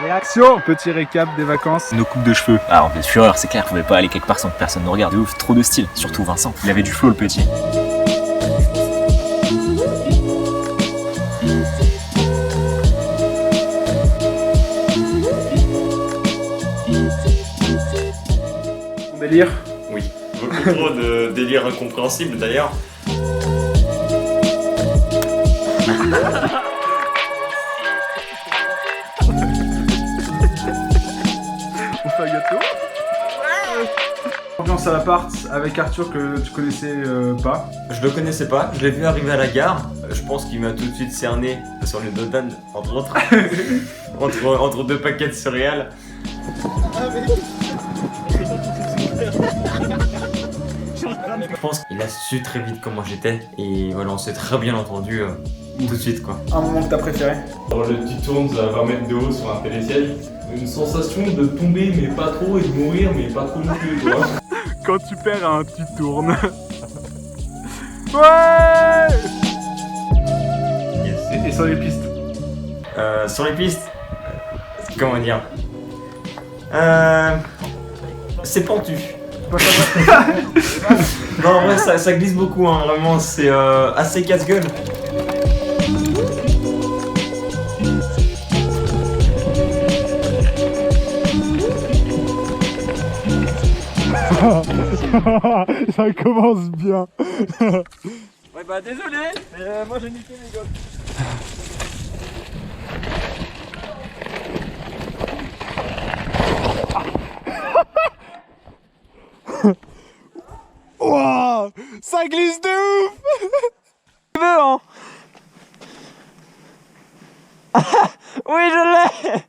Réaction. Petit récap des vacances. Nos coupes de cheveux. Ah, en fait, fureur, c'est clair, on pouvait pas aller quelque part sans que personne nous regarde. De ouf, trop de style. Surtout Vincent. Il avait du flow, le petit. Mon délire. Oui. Beaucoup trop de délire incompréhensible d'ailleurs. On fait un gâteau. Ambiance à l'appart avec Arthur que tu connaissais pas. Je le connaissais pas, je l'ai vu arriver à la gare. Je pense qu'il m'a tout de suite cerné sur le dos d'âne, entre autres. entre deux paquets de céréales. Je pense qu'il a su très vite comment j'étais et voilà, on s'est très bien entendu tout de suite quoi. Un moment que t'as préféré? Alors le petit tourne à 20 mètres de haut sur un télésiège. Une sensation de tomber mais pas trop et de mourir mais pas trop non plus, tu vois. Quand tu perds un petit tourne. Ouais. Yes. Et sur les pistes? Sur les pistes, comment dire, c'est pentu. Non, en vrai, ça glisse beaucoup, hein, vraiment, c'est assez casse-gueule. Ça commence bien. Ouais, bah désolé, mais moi j'ai niqué mes gosses. Wow, ça glisse de ouf. Tu veux, hein? Oui, je l'ai.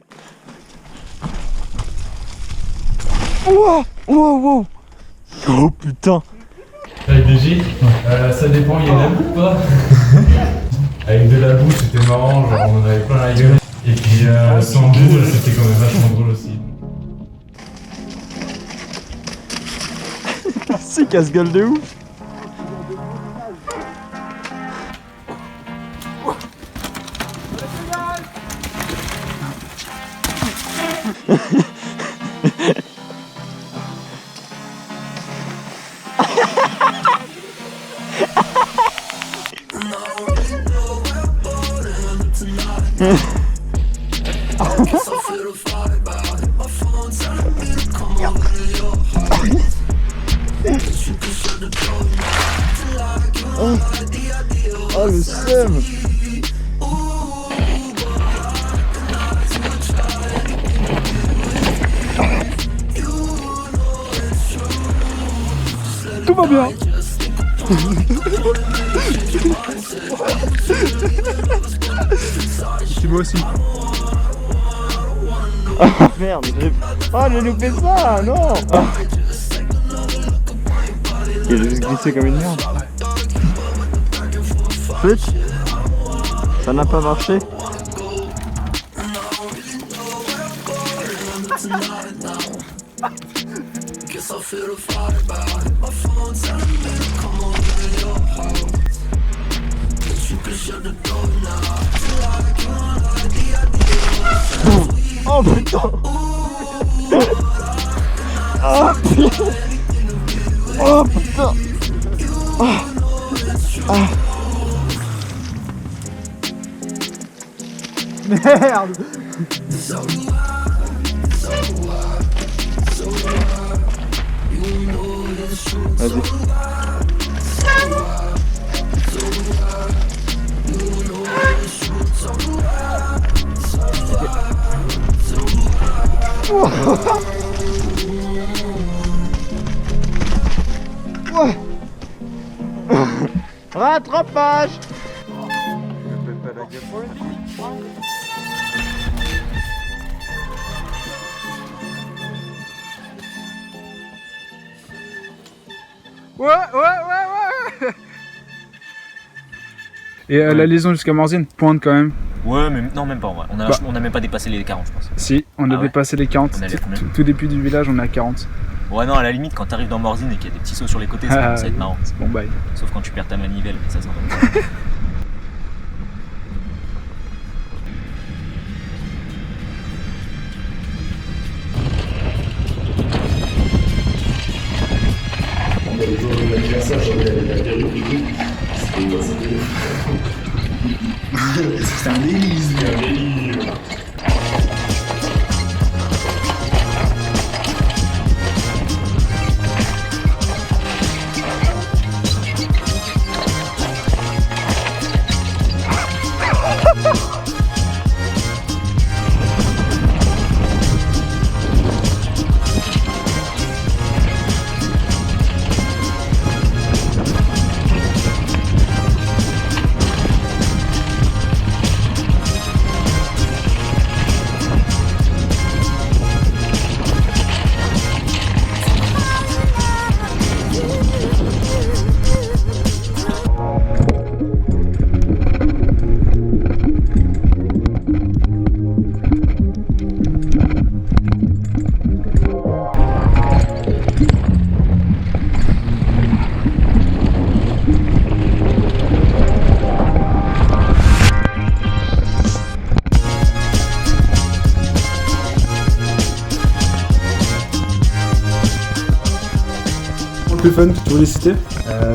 Wow, wow, wow. Oh putain. Avec des gîtes, ça dépend, il y en a ou pas. Avec de la boue, c'était marrant, genre on en avait plein la gueule. Et puis sans boue, c'était quand même vachement drôle aussi. C'est casse-gueule de ouf. Oh le seum. Tout va bien. Tu vois aussi. Oh merde, j'ai loupé ça, non. Il a juste glissé comme une merde. Flûte, ça n'a pas marché. Oh putain. Oh putain. Oh putain. Ah. Ah. Merde. Vas-y. Rattrapage. Ouais. Et la liaison jusqu'à Morzine, pointe quand même. Ouais, mais non, même pas en vrai. On a même pas dépassé les 40, je pense. Si, on a dépassé les 40. On allait combien ? Tout début du village, on est à 40. Ouais, non, à la limite, quand t'arrives dans Morzine et qu'il y a des petits sauts sur les côtés, ça commence à être marrant. Bon bye. Sauf quand tu perds ta manivelle, mais ça s'entend pas. C'est un délice. Plus fun, tu voulais citer?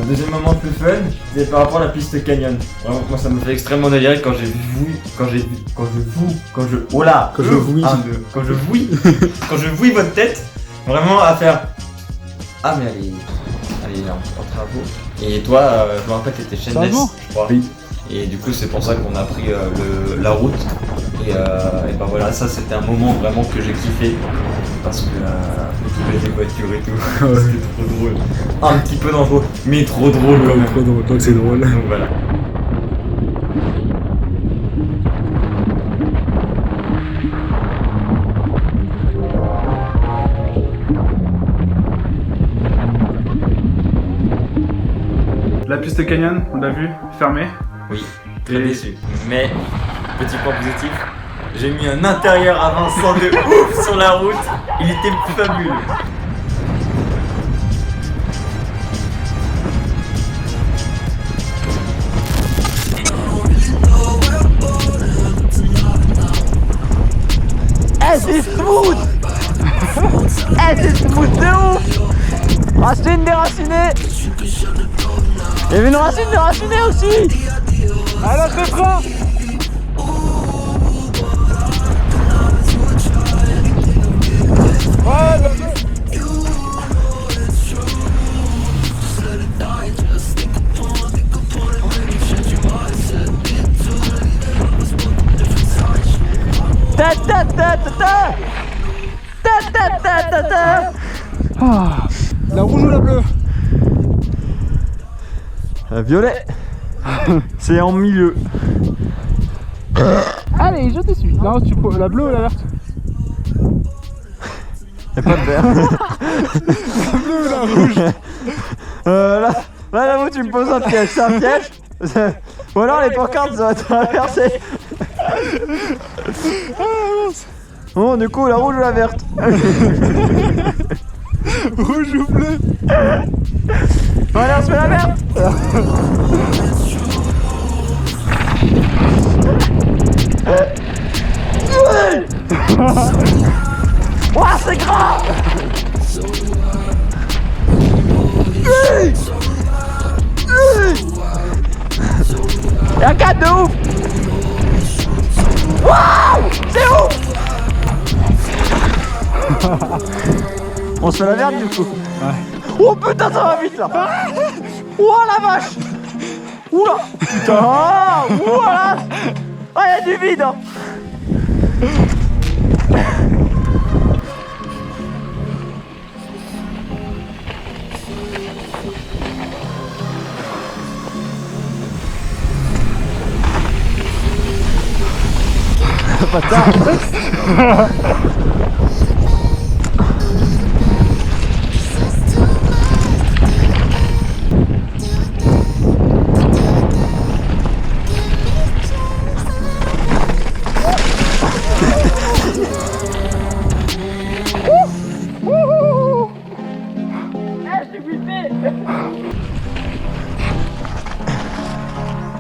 Deuxième moment plus fun, c'est par rapport à la piste canyon. Vraiment, moi ça me fait extrêmement délirer quand je vouille votre tête, vraiment à faire. Ah mais elle est en travaux. Et toi, je me rappelle t'étais chaîneless, je crois. Oui. Et du coup c'est pour ça qu'on a pris la route. Et ben voilà, ça c'était un moment vraiment que j'ai kiffé. Parce que il y avait des voitures et tout, c'était trop drôle. Un petit peu dangereux, mais trop drôle quand même. Trop drôle, donc c'est drôle. Donc voilà. La piste canyon, on l'a vu, fermée. Oui, très déçu. Mais, petit point positif, j'ai mis un intérieur avançant de ouf sur la route. Il était fabuleux. Eh c'est smooth. Eh c'est smooth de ouf. Racine déracinée. Il y avait une racine déracinée aussi. Alors c'est frein. Ta ta ta ta ta. Ta ta ta ta ta. Ah, la rouge ou la bleue? Violet. C'est en milieu. Allez, je te suis. Non, tu peux la bleue ou la verte? Y'a pas de vert. La bleue ou la rouge? Là où tu me poses un piège, c'est un piège. Ou alors les pancartes ça va être inversé. Bon, du coup, la rouge ou la verte? Rouge ou bleu? Bon, allez, on se met la verte. Ouah, c'est gras. Y'a 4 de ouf. Waouh, c'est ouf. On se fait la verte du coup. Ouais. Oh putain, ça va vite là. Oh la vache. Oula. Putain. Oula. Ah, y'a du vide hein.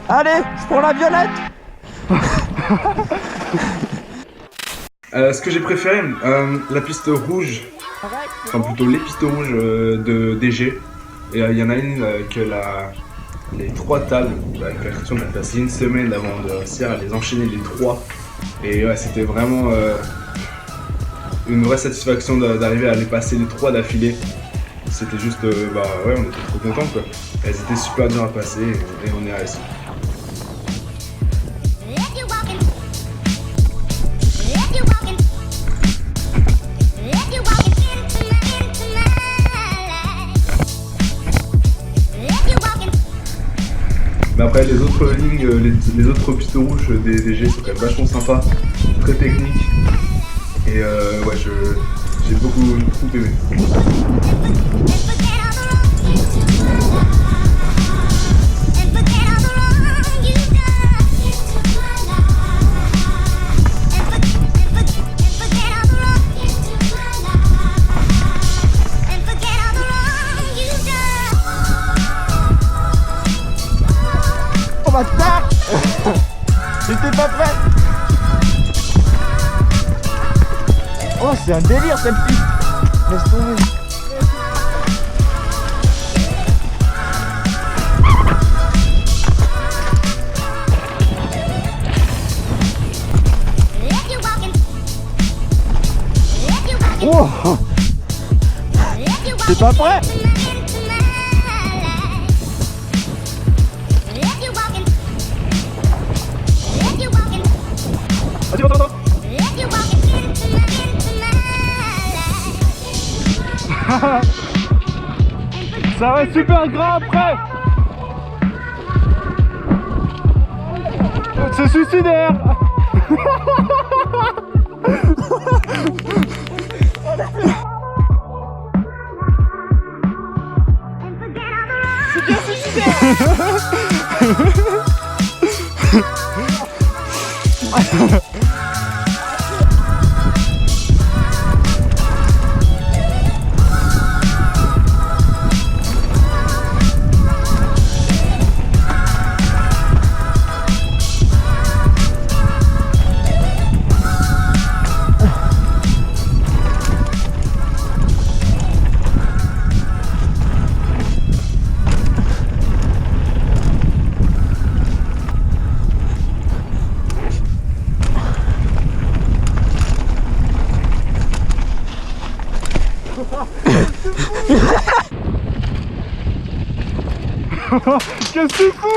Allez, je prends la violette. Ce que j'ai préféré, la piste rouge, enfin plutôt les pistes rouges de DG. Et il y en a une que les 3 tables avec la création. On a passé une semaine avant de réussir à les enchaîner les 3. Et ouais, c'était vraiment une vraie satisfaction d'arriver à les passer les 3 d'affilée. C'était juste, bah ouais, on était trop contents quoi. Elles étaient super dures à passer et on est réussi. Mais après les autres lignes, les autres pistes rouges des G sont quand même vachement sympas, très techniques. Et ouais, j'ai beaucoup aimé. Oh bâtard. J'étais pas prêt. Oh c'est un délire cette piste. Laisse tomber. Oh. T'es pas prêt? Vas-y, attends. Ça va être super grand après. C'est suicidaire. C'est bien suicidaire. Qu'est-ce que tu fous?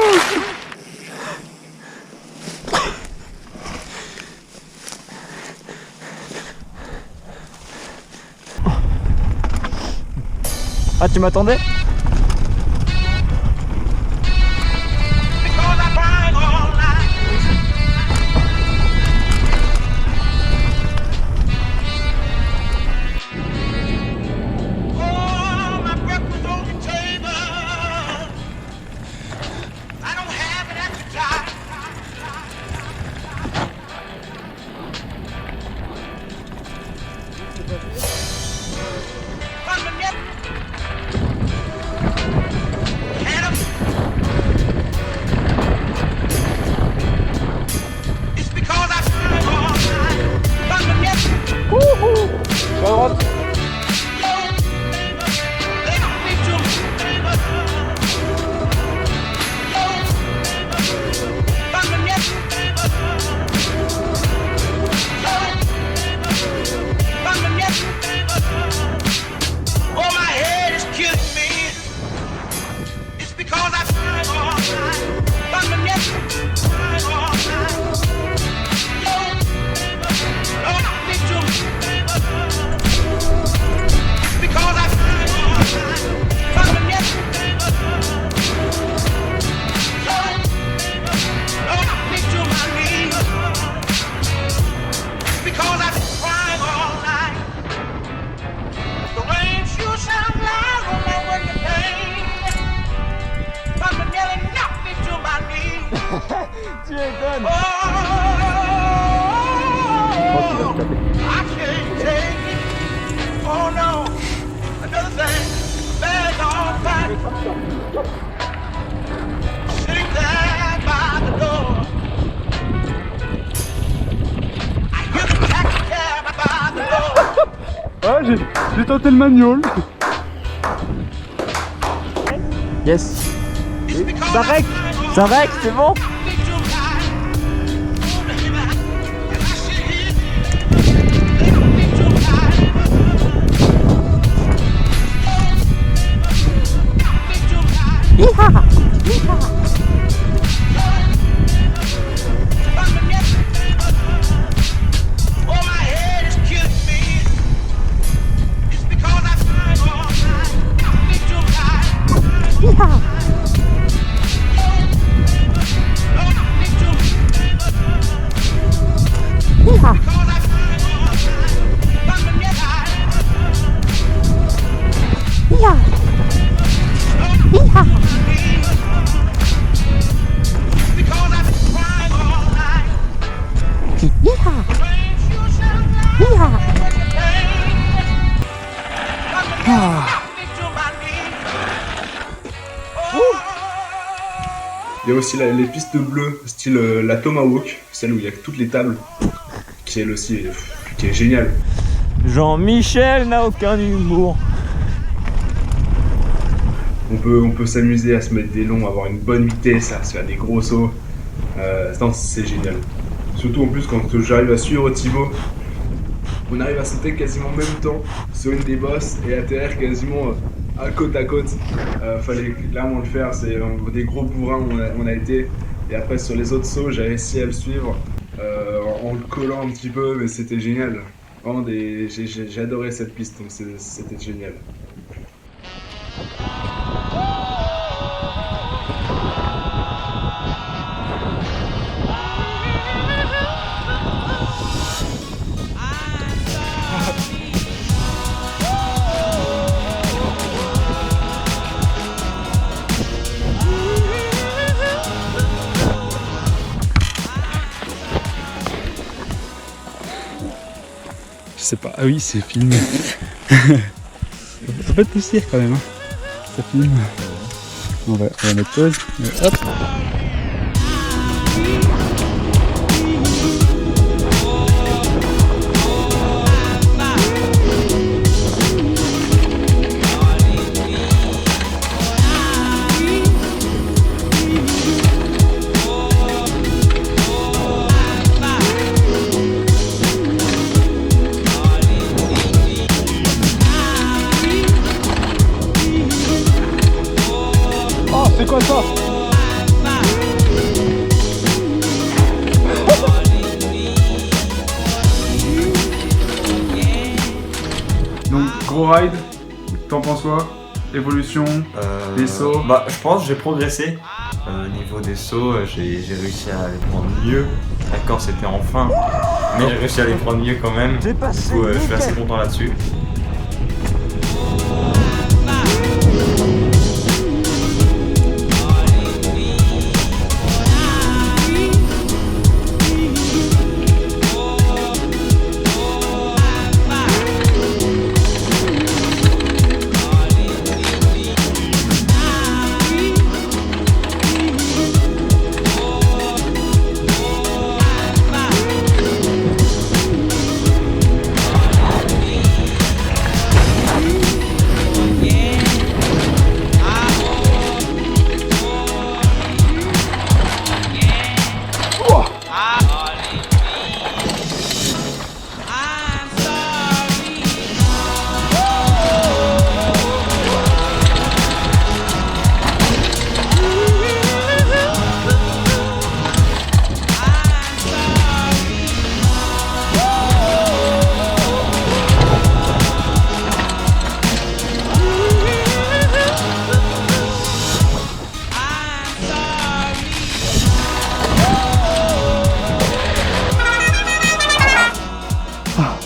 Ah tu m'attendais? Tu étonnes. Ouais, j'ai tenté le manual. Yes. Ça règle, c'est bon. Il y a aussi les pistes bleues, style la Tomahawk, celle où il y a toutes les tables, qui elle aussi qui est géniale. Jean-Michel n'a aucun humour. On peut s'amuser à se mettre des longs, avoir une bonne vitesse, à se faire des gros sauts. C'est génial. Surtout en plus quand j'arrive à suivre Thibaut, on arrive à sauter quasiment en même temps sur une des bosses et atterrir quasiment à côte. Fallait clairement le faire, c'est des gros bourrins où on a été. Et après sur les autres sauts, j'ai réussi à le suivre en le collant un petit peu, mais c'était génial. Vraiment j'ai adoré cette piste, donc c'était génial. Je sais pas, ah oui c'est filmé. Faut pas te pousser quand même, hein. Ça filme. On va mettre pause. Hop. C'est quoi ça? Donc gros ride, t'en penses quoi? Évolution, des sauts? Bah je pense que j'ai progressé. Au niveau des sauts, j'ai réussi à les prendre mieux. D'accord, c'était en fin, mais j'ai réussi à les prendre mieux quand même. Du coup, je suis assez content là-dessus.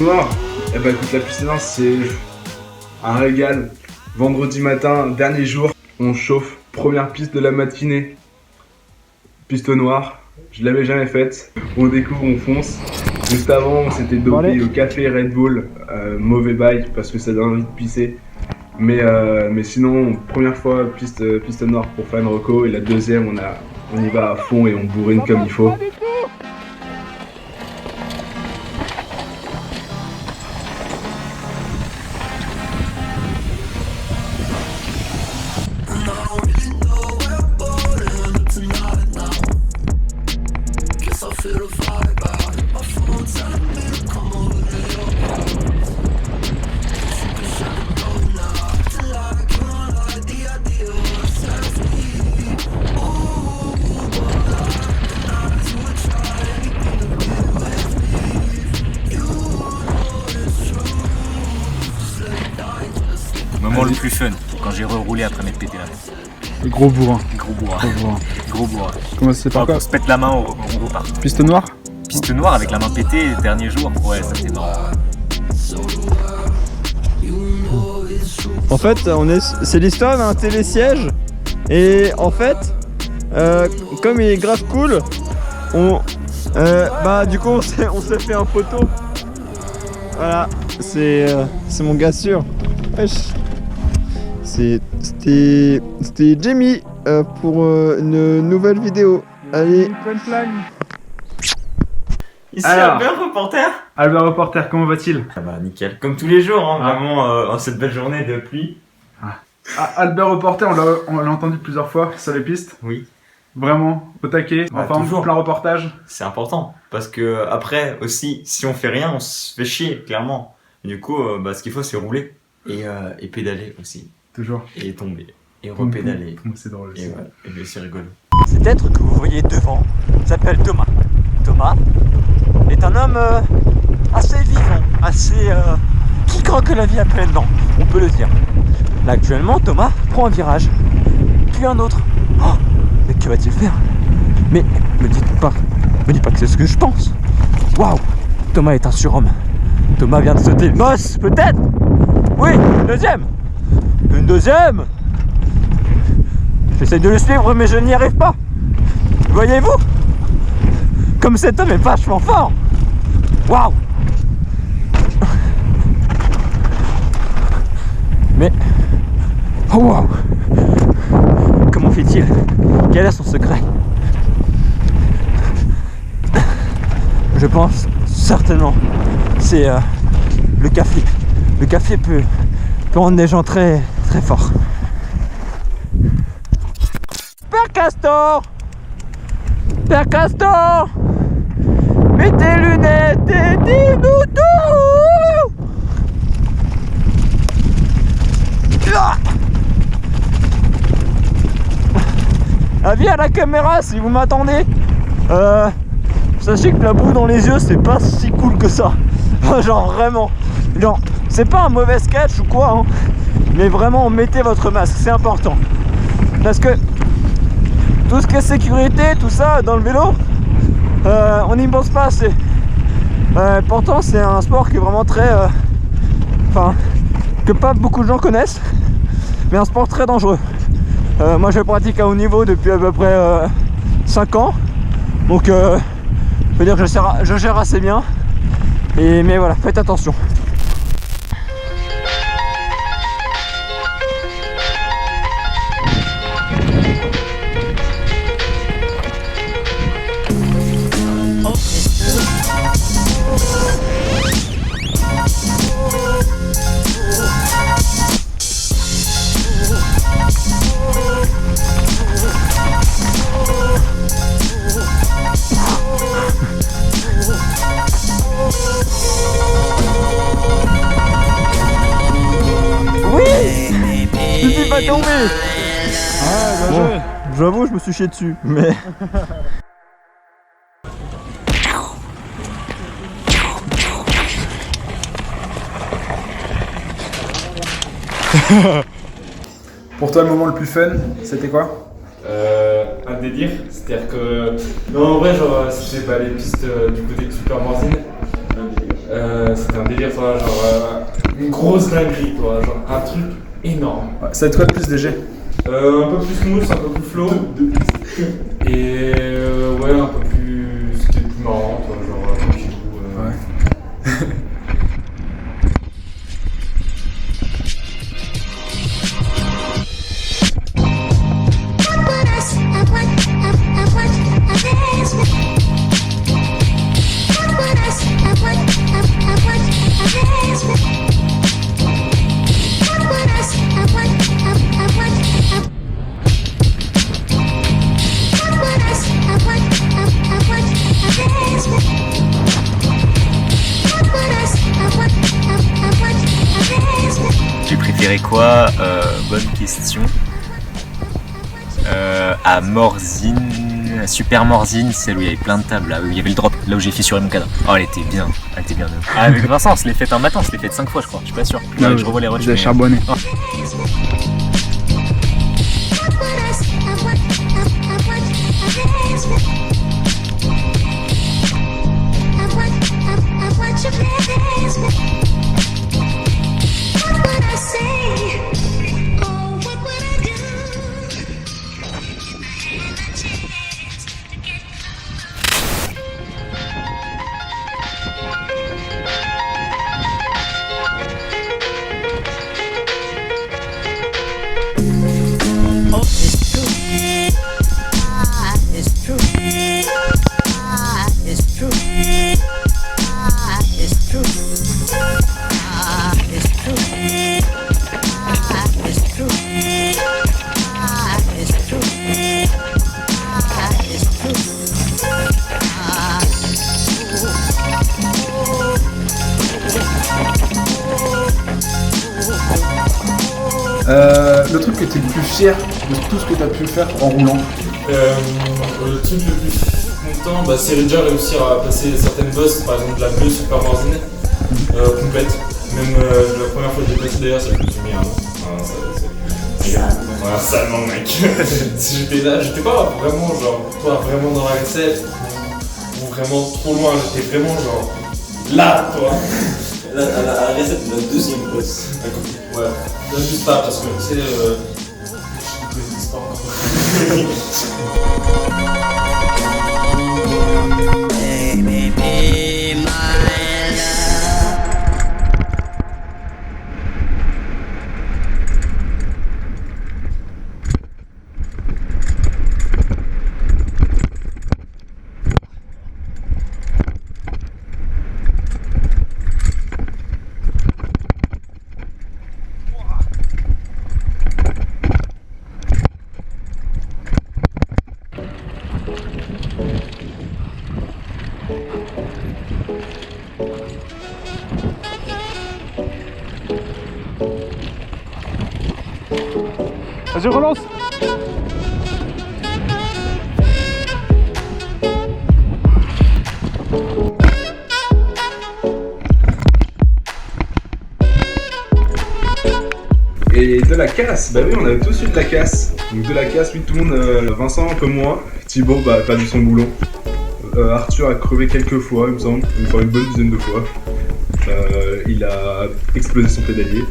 Noir, eh ben écoute, la piste noire c'est un régal. Vendredi matin, dernier jour, on chauffe, première piste de la matinée. Piste noire, je l'avais jamais faite. On découvre, on fonce. Juste avant, on s'était dopé au café Red Bull. Mauvais bail parce que ça donne envie de pisser. Mais sinon, première fois piste noire pour Fan Rocco. Et la deuxième, on y va à fond et on bourrine comme il faut. Moment le plus fun, quand j'ai reroulé après m'être pété la main. Le gros bourrin. Gros bourrin. Gros bourrin. Gros bourrin. Comment c'est par Quand quoi on se pète la main, on repart. Piste noire? Piste noire avec la main pétée, dernier jour. Ouais, ça c'était marrant. En fait, c'est l'histoire d'un télésiège. Et en fait, comme il est grave cool, du coup on s'est fait un photo. Voilà, c'est mon gars sûr. Wesh. C'était Jamie pour une nouvelle vidéo. Allez. Ici, Alors. Albert Reporter. Albert Reporter, comment va-t-il? Ah bah nickel, comme tous les jours, hein, vraiment, en cette belle journée de pluie. Albert Reporter, on l'a entendu plusieurs fois sur les pistes. Oui. Vraiment, au taquet, Bah, enfin, toujours. plein reportage. C'est important, parce que après aussi, si on fait rien, on se fait chier, clairement. Du coup, ce qu'il faut, c'est rouler et pédaler aussi, Toujours. et tomber, et repédaler. C'est drôle aussi. Et ouais, et c'est rigolo. Cet être que vous voyez devant s'appelle Thomas. Thomas est un homme assez vivant, assez qui croit que la vie a plein dents, on peut le dire. Là actuellement, Thomas prend un virage, puis un autre. Oh, mais que va-t-il faire? Mais me dis pas que c'est ce que je pense. Waouh, Thomas est un surhomme. Thomas vient de sauter une bosse, peut-être. Oui, une deuxième. J'essaye de le suivre, mais je n'y arrive pas. Voyez-vous? Comme cet homme est vachement fort. Waouh. Mais... oh waouh. Comment fait-il? Quel est son secret? Je pense certainement c'est le café. Le café peut rendre des gens très très forts. Père Castor! Père Castor! Mets tes lunettes et dis-nous tout! Ah! Avis à la caméra si vous m'attendez. Sachez que la boue dans les yeux c'est pas si cool que ça. Genre vraiment. Genre c'est pas un mauvais sketch ou quoi hein. Mais vraiment mettez votre masque, c'est important. Parce que tout ce qui est sécurité, tout ça dans le vélo, on n'y pense pas assez. Pourtant c'est un sport qui est vraiment très... que pas beaucoup de gens connaissent. Mais un sport très dangereux. Moi je pratique à haut niveau depuis à peu près 5 ans. Donc je veux dire que je gère assez bien. Mais voilà, faites attention. Pas tombé. Bon, j'avoue je me suis chié dessus mais... Pour toi, le moment le plus fun, c'était quoi? Un délire, c'est-à-dire que... Non en vrai genre c'était les pistes du côté de Super Morzine. C'était un délire toi, genre une grosse dinguerie toi, genre un truc énorme. Ouais, ça va être quoi de plus léger? Un peu plus smooth, un peu plus flow. Et ouais un peu plus... C'était plus marrant toi, genre tranquillou. Ouais. I want dirais quoi? Bonne question. À Morzine, Super Morzine, celle où il y avait plein de tables, là où il y avait le drop, là où j'ai fissuré mon cadre. Oh, elle était bien. Ah, avec Vincent, on se l'est faite un matin, on se l'est faite 5 fois, je crois, je suis pas sûr. Ah, Je revois les rushs. Vous avez charbonné. Oh. Le truc que tu es le plus fier de tout ce que tu as pu faire en roulant. Le truc le plus content, bah, c'est déjà réussir à passer certaines bosses, par exemple la bleue Super Morzine, complète. Même la première fois que j'ai passé d'ailleurs, ça me suis mis un an. Voilà, salement mec. J'étais là, j'étais pas vraiment vraiment dans la recette ou vraiment trop loin, j'étais vraiment genre là toi. La recette de la deuxième boss. Ouais, là juste pas parce que tu sais, je connais pas encore. Vas-y, relance. Et de la casse, bah oui, on avait tous eu de la casse. Donc de la casse, oui, tout le monde, Vincent un peu moins, Thibaut, bah pas du son boulon. Arthur a crevé quelques fois, il me semble, une bonne dizaine de fois. Il a explosé son pédalier.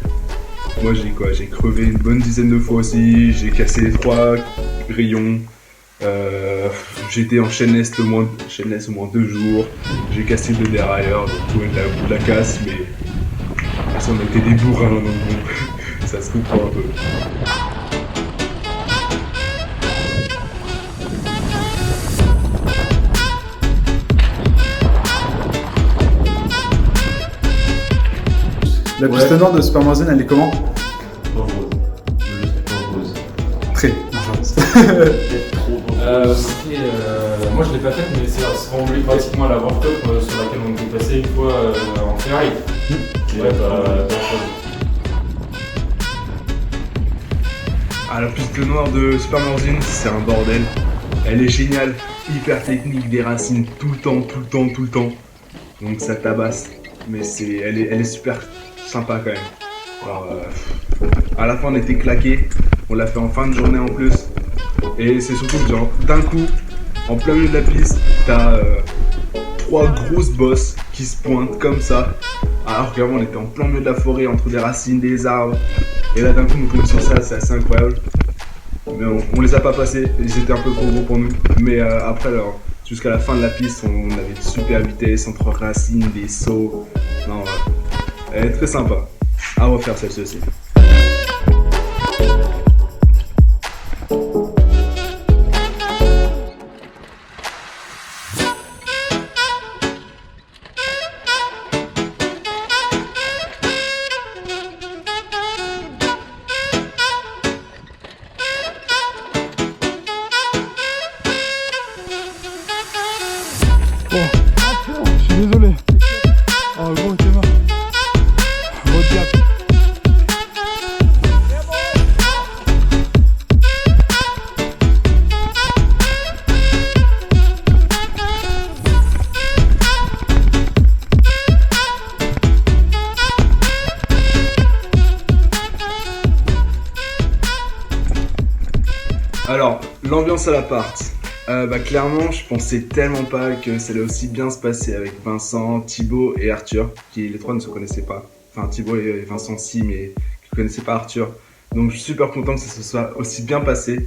Moi j'ai crevé une bonne dizaine de fois aussi, j'ai cassé les 3 rayons. J'ai été en chaîneless au moins 2 jours. J'ai cassé le dérailleur, donc tout de la casse, mais ça on a été des bourrins, donc bon, ça se comprend un peu. La piste nord de Super Morzine, elle est comment? Rose. Très dangereuse. Moi je l'ai pas faite, mais c'est ressemblé pratiquement à la World Cup sur laquelle on était passé une fois en Ferrari. Ouais, Ah, la piste noire de Super Morzine, c'est un bordel. Elle est géniale, hyper technique, des racines tout le temps. Donc ça tabasse, mais elle est super sympa quand même. Alors, à la fin on était claqués, on l'a fait en fin de journée en plus. Et c'est surtout que genre, d'un coup, en plein milieu de la piste, t'as 3 grosses bosses qui se pointent comme ça. Alors qu'avant on était en plein milieu de la forêt, entre des racines, des arbres. Et là d'un coup on tombe sur ça, c'est assez incroyable. Mais on les a pas passés, ils étaient un peu trop gros pour nous. Mais après alors, jusqu'à la fin de la piste, on avait de super vitesse, entre racines, des sauts. Non, elle est très sympa. À refaire celle-ci aussi. Je suis désolé. Oh gros, t'es mort. Gros diable. L'ambiance à l'appart. Clairement, je pensais tellement pas que ça allait aussi bien se passer avec Vincent, Thibaut et Arthur, qui les trois ne se connaissaient pas. Enfin, Thibaut et Vincent si, mais qui ne connaissaient pas Arthur. Donc je suis super content que ça se soit aussi bien passé.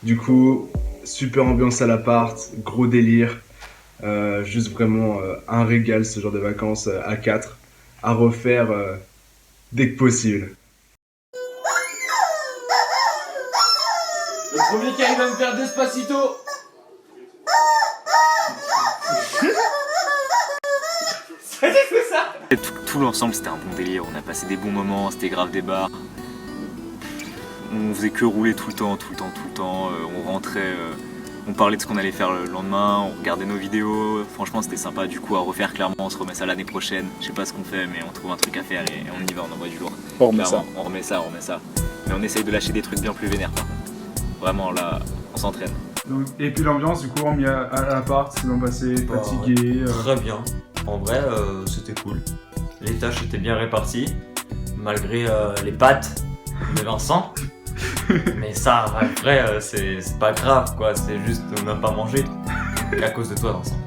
Du coup, super ambiance à l'appart, gros délire. Juste vraiment un régal ce genre de vacances à 4, à refaire dès que possible. Le premier qui arrive à me faire Despacito. Et tout l'ensemble, c'était un bon délire. On a passé des bons moments, c'était grave des bars. On faisait que rouler tout le temps. On rentrait, on parlait de ce qu'on allait faire le lendemain, on regardait nos vidéos. Franchement, c'était sympa. Du coup, à refaire, clairement, on se remet ça l'année prochaine. Je sais pas ce qu'on fait, mais on trouve un truc à faire et on y va, on envoie du lourd. On remet ça. On remet ça. Mais on essaye de lâcher des trucs bien plus vénères, par contre. Vraiment, là, on s'entraîne. Donc, et puis l'ambiance, du coup, remis à l'appart, c'est bien passé, fatigué. Très bien. En vrai, c'était cool. Les tâches étaient bien réparties, malgré les pattes de Vincent. Mais ça, après, c'est pas grave, quoi. C'est juste qu'on n'a pas mangé à cause de toi, Vincent.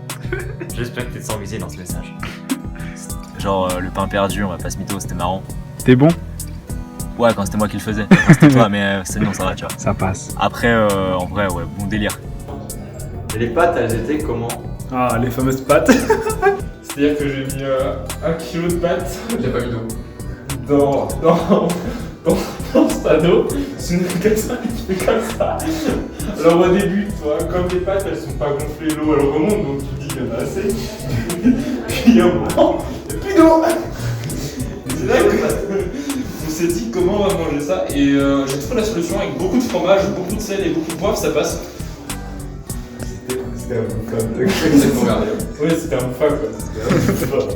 J'espère que t'es sans viser dans ce message. Genre, le pain perdu, on va pas se mytho, c'était marrant. C'était bon? Ouais, quand c'était moi qui le faisais. Quand c'était toi, mais c'est bon, ça va, tu vois. Ça passe. Après, en vrai, ouais, bon délire. Et les pâtes, elles étaient comment? Ah, les fameuses pâtes. C'est-à-dire que j'ai mis 1 kilo de pâtes. J'ai pas vu d'eau. Dans ce panneau, c'est une casserole qui fait comme ça. Alors au début, toi, comme les pâtes elles sont pas gonflées, l'eau elle remonte, donc tu dis qu'il y en a assez. Puis il y a un moment, il n'y a plus d'eau. C'est là qu'on s'est dit comment on va manger ça, et j'ai trouvé la solution avec beaucoup de fromage, beaucoup de sel et beaucoup de poivre, ça passe. C'était un bouffa. C'est pour regarder. Ouais, c'était un bouffa quoi. C'était un bouffa.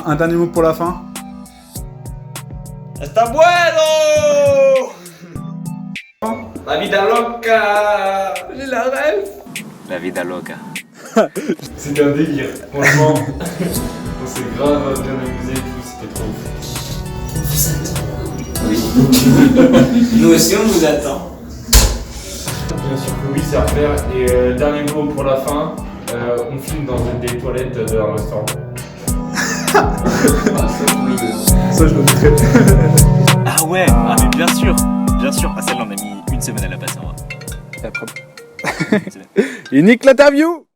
Un dernier mot pour la fin. Está bueno! La vida loca. J'ai la rêve. La vida loca. C'était un délire, franchement. On s'est grave bien amusé et tout, c'était trop ouf. Nous aussi on vous attend. Bien sûr que oui, c'est à refaire. Et dernier mot pour la fin, on filme dans des toilettes d'un restaurant. Ça, je le mettrai. Ah ouais, ah mais bien sûr. Ah celle-là, on a mis une semaine à la passer en vrai. Et après. Il nique l'interview.